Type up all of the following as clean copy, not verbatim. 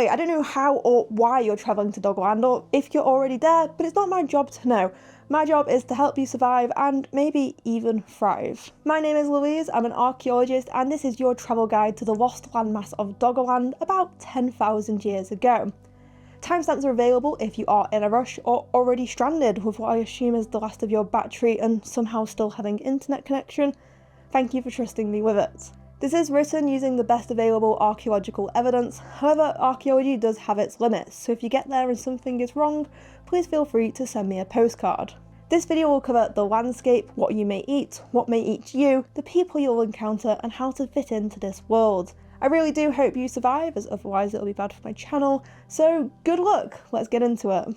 I don't know how or why you're travelling to Doggerland, or if you're already there, but it's not my job to know. My job is to help you survive and maybe even thrive. My name is Louise, I'm an archaeologist, and this is your travel guide to the lost landmass of Doggerland about 10,000 years ago. Timestamps are available if you are in a rush or already stranded with what I assume is the last of your battery and somehow still having internet connection. Thank you for trusting me with it. This is written using the best available archaeological evidence, however archaeology does have its limits, so if you get there and something is wrong, please feel free to send me a postcard. This video will cover the landscape, what you may eat, what may eat you, the people you'll encounter, and how to fit into this world. I really do hope you survive, as otherwise it'll be bad for my channel, so good luck, let's get into it.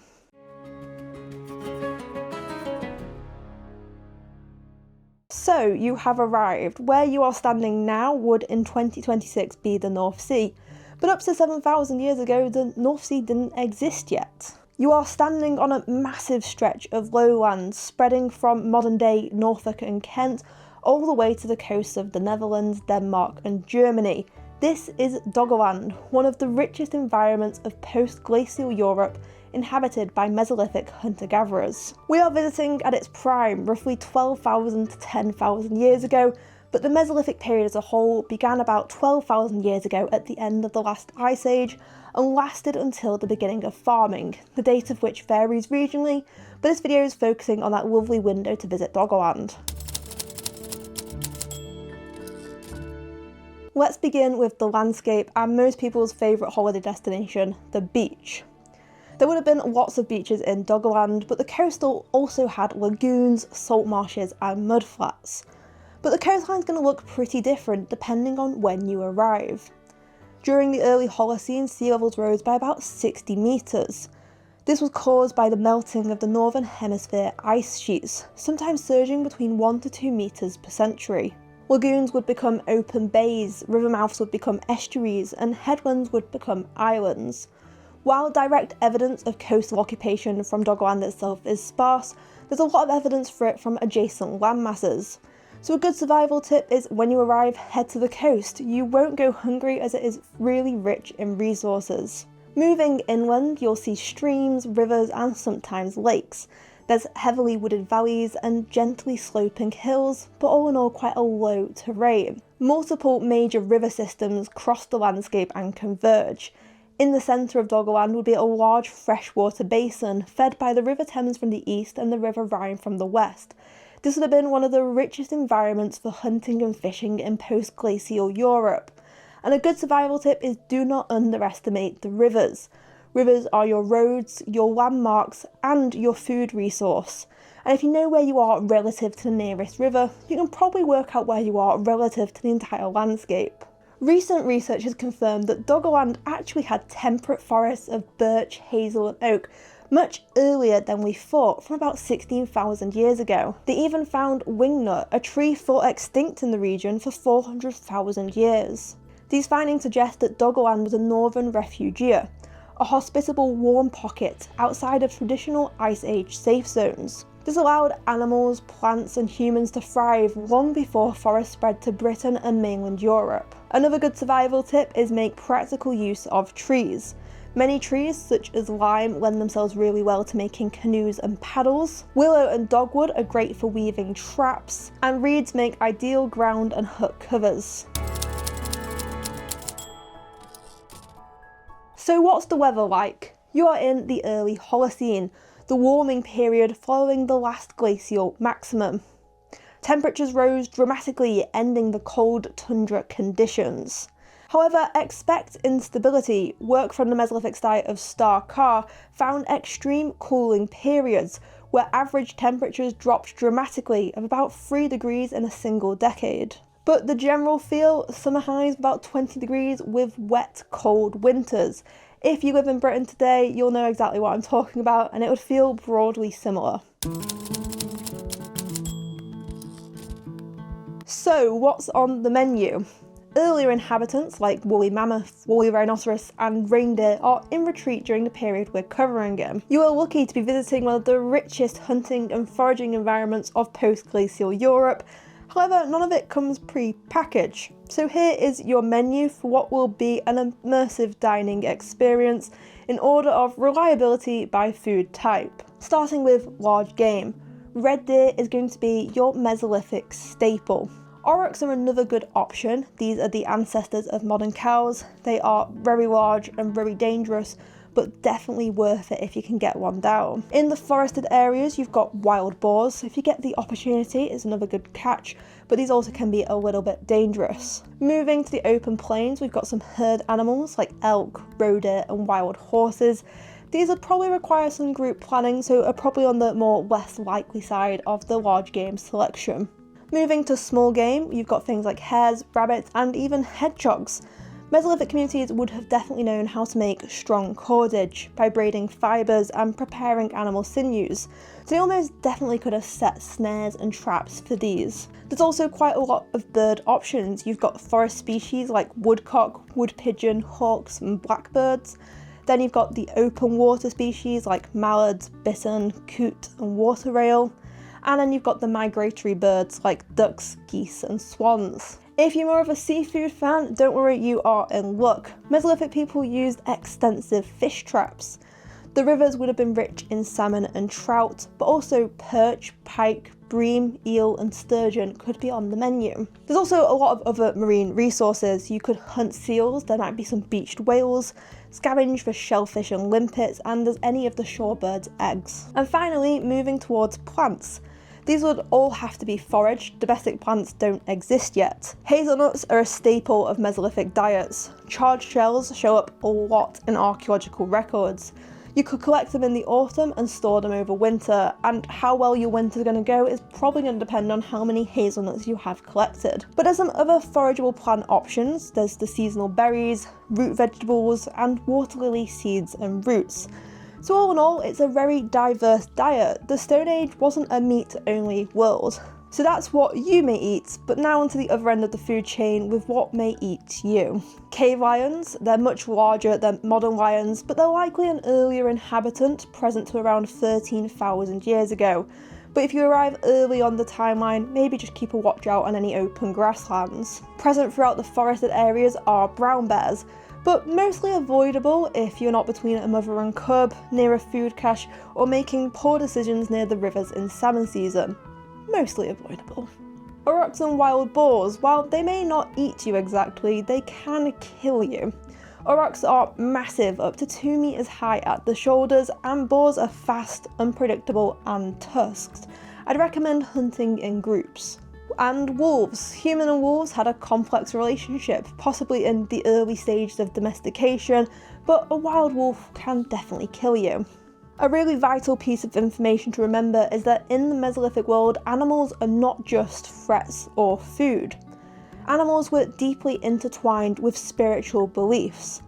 So you have arrived. Where you are standing now would in 2026 be the North Sea, but up to 7,000 years ago the North Sea didn't exist yet. You are standing on a massive stretch of lowlands spreading from modern day Norfolk and Kent all the way to the coasts of the Netherlands, Denmark and Germany. This is Doggerland, one of the richest environments of post-glacial Europe, inhabited by Mesolithic hunter-gatherers. We are visiting at its prime, roughly 12,000 to 10,000 years ago, but the Mesolithic period as a whole began about 12,000 years ago at the end of the last ice age and lasted until the beginning of farming, the date of which varies regionally, but this video is focusing on that lovely window to visit Doggerland. Let's begin with the landscape and most people's favourite holiday destination, the beach. There would have been lots of beaches in Doggerland, but the coastal also had lagoons, salt marshes and mudflats. But the coastline's going to look pretty different depending on when you arrive. During the early Holocene, sea levels rose by about 60 metres. This was caused by the melting of the northern hemisphere ice sheets, sometimes surging between 1 to 2 metres per century. Lagoons would become open bays, river mouths would become estuaries, and headlands would become islands. While direct evidence of coastal occupation from Doggerland itself is sparse, there's a lot of evidence for it from adjacent landmasses. So a good survival tip is when you arrive, head to the coast. You won't go hungry as it is really rich in resources. Moving inland, you'll see streams, rivers and sometimes lakes. There's heavily wooded valleys and gently sloping hills, but all in all quite a low terrain. Multiple major river systems cross the landscape and converge. In the centre of Doggerland would be a large freshwater basin fed by the River Thames from the east and the River Rhine from the west. This would have been one of the richest environments for hunting and fishing in post-glacial Europe. And a good survival tip is do not underestimate the rivers. Rivers are your roads, your landmarks and your food resource. And if you know where you are relative to the nearest river, you can probably work out where you are relative to the entire landscape. Recent research has confirmed that Doggerland actually had temperate forests of birch, hazel and oak much earlier than we thought, from about 16,000 years ago. They even found wingnut, a tree thought extinct in the region for 400,000 years. These findings suggest that Doggerland was a northern refugia, a hospitable warm pocket outside of traditional Ice Age safe zones. This allowed animals, plants and humans to thrive long before forests spread to Britain and mainland Europe. Another good survival tip is make practical use of trees. Many trees, such as lime, lend themselves really well to making canoes and paddles. Willow and dogwood are great for weaving traps, and reeds make ideal ground and hut covers. So what's the weather like? You are in the early Holocene, the warming period following the last glacial maximum. Temperatures rose dramatically, ending the cold tundra conditions. However, expect instability. Work from the Mesolithic site of Storegga found extreme cooling periods, where average temperatures dropped dramatically of about 3 degrees in a single decade. But the general feel, summer highs about 20 degrees with wet, cold winters. If you live in Britain today, you'll know exactly what I'm talking about, and it would feel broadly similar. So what's on the menu? Earlier inhabitants like woolly mammoth, woolly rhinoceros and reindeer are in retreat during the period we're covering in. You are lucky to be visiting one of the richest hunting and foraging environments of post-glacial Europe, However, none of it comes pre-packaged. So here is your menu for what will be an immersive dining experience in order of reliability by food type. Starting with large game. Red deer is going to be your Mesolithic staple. Aurochs are another good option. These are the ancestors of modern cows. They are very large and very dangerous, but definitely worth it if you can get one down. In the forested areas, you've got wild boars. If you get the opportunity, it's another good catch, but these also can be a little bit dangerous. Moving to the open plains, we've got some herd animals like elk, roe deer, and wild horses. These would probably require some group planning, so are probably on the more less likely side of the large game selection. Moving to small game, you've got things like hares, rabbits, and even hedgehogs. Mesolithic communities would have definitely known how to make strong cordage by braiding fibres and preparing animal sinews, so they almost definitely could have set snares and traps for these. There's also quite a lot of bird options. You've got forest species like woodcock, wood pigeon, hawks, and blackbirds. Then you've got the open water species like mallards, bittern, coot, and water rail. And then you've got the migratory birds like ducks, geese, and swans. If you're more of a seafood fan, don't worry, you are in luck. Mesolithic people used extensive fish traps. The rivers would have been rich in salmon and trout, but also perch, pike, bream, eel, and sturgeon could be on the menu. There's also a lot of other marine resources. You could hunt seals, there might be some beached whales, scavenge for shellfish and limpets, and there's any of the shorebirds' eggs. And finally, moving towards plants. These would all have to be foraged. Domestic plants don't exist yet. Hazelnuts are a staple of Mesolithic diets. Charred shells show up a lot in archaeological records. You could collect them in the autumn and store them over winter, and how well your winter's going to go is probably going to depend on how many hazelnuts you have collected. But there's some other forageable plant options. There's the seasonal berries, root vegetables, and water lily seeds and roots. So all in all, it's a very diverse diet. The Stone Age wasn't a meat-only world. So that's what you may eat, but now onto the other end of the food chain with what may eat you. Cave lions, they're much larger than modern lions, but they're likely an earlier inhabitant, present to around 13,000 years ago. But if you arrive early on the timeline, maybe just keep a watch out on any open grasslands. Present throughout the forested areas are brown bears, but mostly avoidable if you're not between a mother and cub, near a food cache, or making poor decisions near the rivers in salmon season. Mostly avoidable. Aurochs and wild boars, while they may not eat you exactly, they can kill you. Aurochs are massive, up to 2 meters high at the shoulders, and boars are fast, unpredictable, and tusked. I'd recommend hunting in groups. And wolves. Human and wolves had a complex relationship, possibly in the early stages of domestication, but a wild wolf can definitely kill you. A really vital piece of information to remember is that in the Mesolithic world, animals are not just threats or food. Animals were deeply intertwined with spiritual beliefs.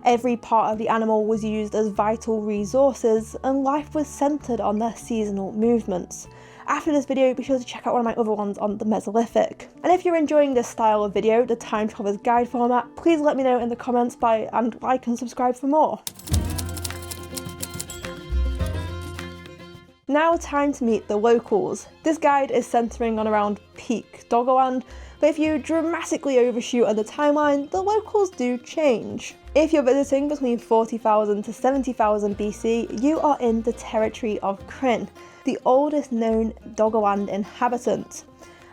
Every part of the animal was used as vital resources, and life was centred on their seasonal movements. After this video, be sure to check out one of my other ones on the Mesolithic. And if you're enjoying this style of video, the Time Traveller's Guide format, please let me know in the comments and like and subscribe for more. Now time to meet the locals. This guide is centering on around peak Doggerland, but if you dramatically overshoot on the timeline, the locals do change. If you're visiting between 40,000 to 70,000 BC, you are in the territory of Kryn, the oldest known Doggerland inhabitant.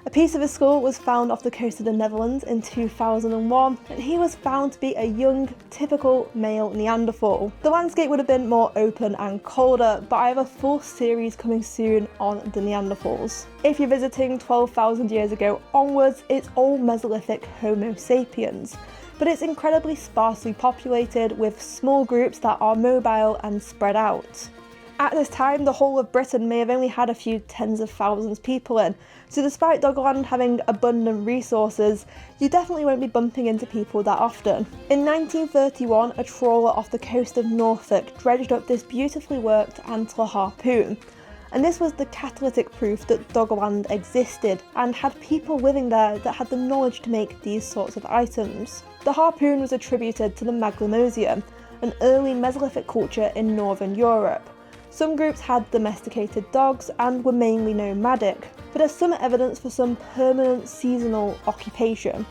A piece of his skull was found off the coast of the Netherlands in 2001, and he was found to be a young, typical male Neanderthal. The landscape would have been more open and colder, but I have a full series coming soon on the Neanderthals. If you're visiting 12,000 years ago onwards, it's all Mesolithic Homo sapiens, but it's incredibly sparsely populated with small groups that are mobile and spread out. At this time, the whole of Britain may have only had a few tens of thousands of people in, so despite Doggerland having abundant resources, you definitely won't be bumping into people that often. In 1931, a trawler off the coast of Norfolk dredged up this beautifully worked antler harpoon, and this was the catalytic proof that Doggerland existed and had people living there that had the knowledge to make these sorts of items. The harpoon was attributed to the Maglemosium, an early Mesolithic culture in Northern Europe. Some groups had domesticated dogs and were mainly nomadic, but there's some evidence for some permanent seasonal occupation.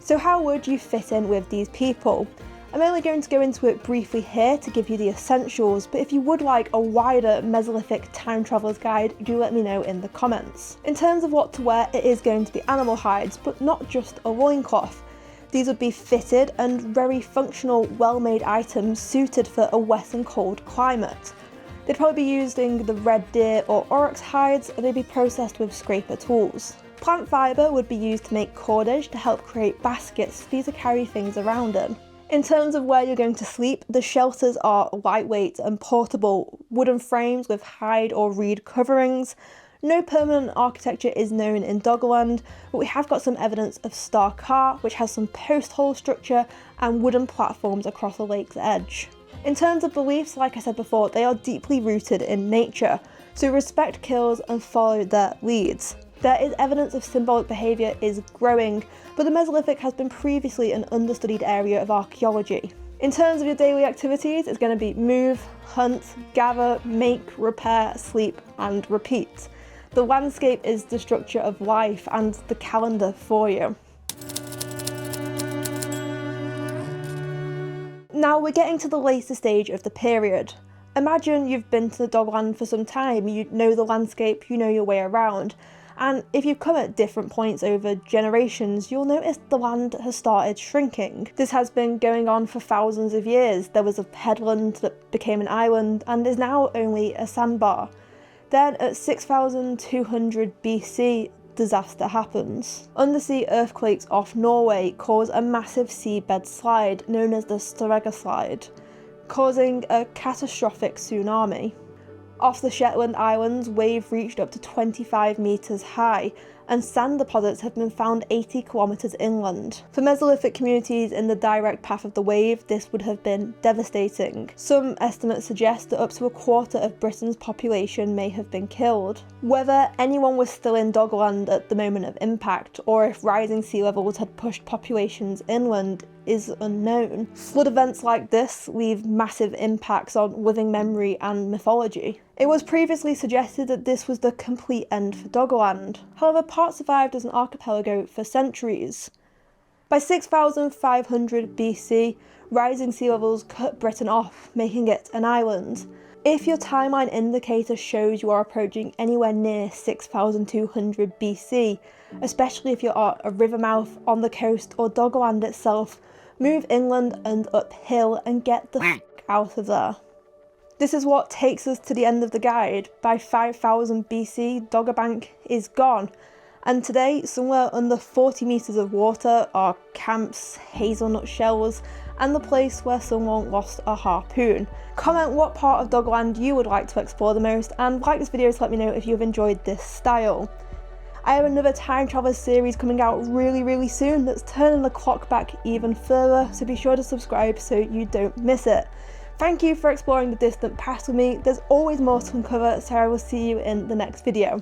So how would you fit in with these people? I'm only going to go into it briefly here to give you the essentials, but if you would like a wider Mesolithic time traveller's guide, do let me know in the comments. In terms of what to wear, it is going to be animal hides, but not just a loincloth. These would be fitted and very functional, well-made items suited for a wet and cold climate. They'd probably be using the red deer or oryx hides, and they'd be processed with scraper tools. Plant fibre would be used to make cordage to help create baskets for you to carry things around in. In terms of where you're going to sleep, the shelters are lightweight and portable, wooden frames with hide or reed coverings. No permanent architecture is known in Doggerland, but we have got some evidence of Storegga, which has some post-hole structure and wooden platforms across the lake's edge. In terms of beliefs, like I said before, they are deeply rooted in nature, so respect kills and follow their leads. There is evidence of symbolic behaviour is growing, but the Mesolithic has been previously an understudied area of archaeology. In terms of your daily activities, it's going to be move, hunt, gather, make, repair, sleep and repeat. The landscape is the structure of life and the calendar for you. Now we're getting to the later stage of the period. Imagine you've been to Doggerland for some time, you know the landscape, you know your way around. And if you've come at different points over generations, you'll notice the land has started shrinking. This has been going on for thousands of years. There was a headland that became an island and is now only a sandbar. Then at 6200 BC, disaster happens. Undersea earthquakes off Norway cause a massive seabed slide known as the Storegga slide, causing a catastrophic tsunami. Off the Shetland Islands, waves reached up to 25 metres high, and sand deposits have been found 80 kilometres inland. For Mesolithic communities in the direct path of the wave, this would have been devastating. Some estimates suggest that up to a quarter of Britain's population may have been killed. Whether anyone was still in Doggerland at the moment of impact, or if rising sea levels had pushed populations inland, is unknown. Flood events like this leave massive impacts on living memory and mythology. It was previously suggested that this was the complete end for Doggerland. However, part survived as an archipelago for centuries. By 6500 BC, rising sea levels cut Britain off, making it an island. If your timeline indicator shows you are approaching anywhere near 6200 BC, especially if you're at a river mouth, on the coast or Doggerland itself, move inland and uphill and get the f*** out of there. This is what takes us to the end of the guide. By 5000 BC, Doggerbank is gone, and today, somewhere under 40 metres of water are camps, hazelnut shells, and the place where someone lost a harpoon. Comment what part of Doggerland you would like to explore the most, and like this video to let me know if you've enjoyed this style. I have another Time Traveller series coming out really soon that's turning the clock back even further, so be sure to subscribe so you don't miss it. Thank you for exploring the distant past with me. There's always more to uncover, so I will see you in the next video.